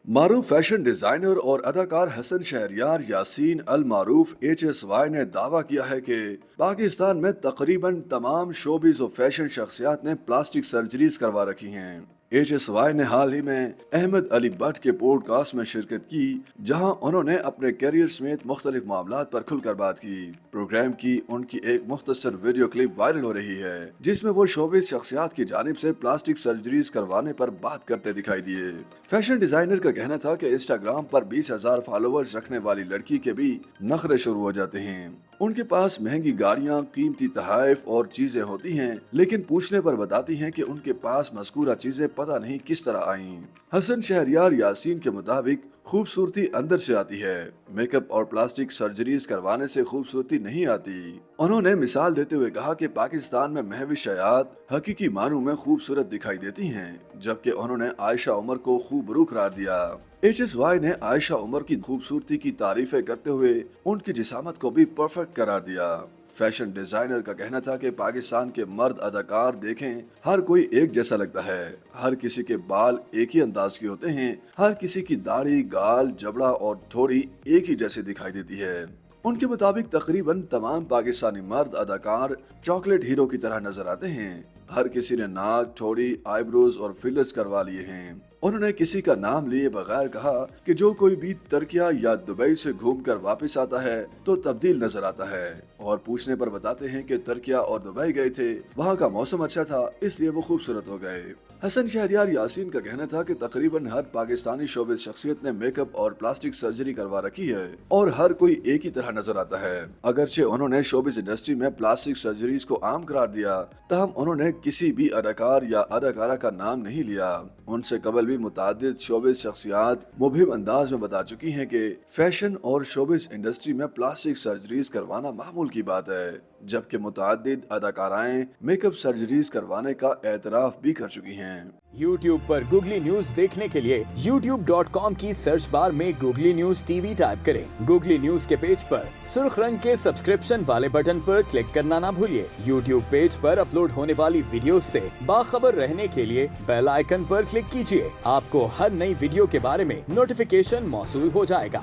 معروف fashion designer اور اداکار حسن شہریار یاسین المعروف HSY نے دعویٰ کیا ہے کہ پاکستان میں تقریباً تمام شوبز و فیشن شخصیات نے پلاسٹک سرجریز کروا رکھی ہیں۔ HSY نے حال ہی میں احمد علی بٹ کے پوڈ کاسٹ میں شرکت کی، جہاں انہوں نے اپنے کیریئر سمیت مختلف معاملات پر کھل کر بات کی۔ پروگرام کی ان کی ایک مختصر ویڈیو کلپ وائرل ہو رہی ہے، جس میں وہ شوبز شخصیات کی جانب سے پلاسٹک سرجریز کروانے پر بات کرتے دکھائی دیے۔ فیشن ڈیزائنر کا کہنا تھا کہ انسٹاگرام پر 20,000 فالوورز رکھنے والی لڑکی کے بھی نخرے شروع ہو جاتے ہیں۔ ان کے پاس مہنگی گاڑیاں، قیمتی تحائف اور چیزیں ہوتی ہیں، لیکن پوچھنے پر بتاتی ہیں کہ ان کے پاس مذکورہ چیزیں پتہ نہیں کس طرح آئیں۔ حسن شہریار یاسین کے مطابق خوبصورتی اندر سے آتی ہے، میک اپ اور پلاسٹک سرجریز کروانے سے خوبصورتی نہیں آتی۔ انہوں نے مثال دیتے ہوئے کہا کہ پاکستان میں مہوش حیات حقیقی معنوں میں خوبصورت دکھائی دیتی ہیں، جبکہ انہوں نے عائشہ عمر کو خوبرو قرار دیا۔ HSY نے عائشہ عمر کی خوبصورتی کی تعریفیں کرتے ہوئے ان کی جسامت کو بھی پرفیکٹ قرار دیا۔ فیشن ڈیزائنر کا کہنا تھا کہ پاکستان کے مرد اداکار دیکھیں، ہر کوئی ایک جیسا لگتا ہے، ہر کسی کے بال ایک ہی انداز کے ہوتے ہیں، ہر کسی کی داڑھی، گال، جبڑا اور ٹھوڑی ایک ہی جیسے دکھائی دیتی ہے۔ ان کے مطابق تقریباً تمام پاکستانی مرد اداکار چاکلیٹ ہیرو کی طرح نظر آتے ہیں، ہر کسی نے ناک، ٹھوڑی، آئی بروز اور فلرز کروا لیے ہیں۔ انہوں نے کسی کا نام لیے بغیر کہا کہ جو کوئی بھی ترکیہ یا دبئی سے گھوم کر واپس آتا ہے تو تبدیل نظر آتا ہے، اور پوچھنے پر بتاتے ہیں کہ ترکیہ اور دبئی گئے تھے، وہاں کا موسم اچھا تھا، اس لیے وہ خوبصورت ہو گئے۔ حسن شہریار یاسین کا کہنا تھا کہ تقریباً ہر پاکستانی شوبز شخصیت نے میک اپ اور پلاسٹک سرجری کروا رکھی ہے، اور ہر کوئی ایک ہی طرح نظر آتا ہے۔ اگرچہ انہوں نے شوبز انڈسٹری میں پلاسٹک سرجریز کو عام قرار دیا، تاہم انہوں نے کسی بھی اداکار یا اداکارہ کا نام نہیں لیا۔ ان سے قبل بھی متعدد شوبز شخصیات مبہم انداز میں بتا چکی ہیں کہ فیشن اور شوبز انڈسٹری میں پلاسٹک سرجریز کروانا معمول کی بات ہے، جبکہ متعدد اداکارائیں میک اپ سرجریز کروانے کا اعتراف بھی کر چکی ہیں۔ YouTube پر گوگلی نیوز دیکھنے کے لیے youtube.com کی سرچ بار میں گوگلی نیوز TV ٹائپ کریں۔ گوگلی نیوز کے پیج پر سرخ رنگ کے سبسکرپشن والے بٹن پر کلک کرنا نہ بھولیے۔ YouTube پیج پر اپلوڈ ہونے والی ویڈیوز سے باخبر رہنے کے لیے بیل آئیکن پر کلک کیجیے۔ آپ کو ہر نئی ویڈیو کے بارے میں نوٹیفیکیشن موصول ہو جائے گا۔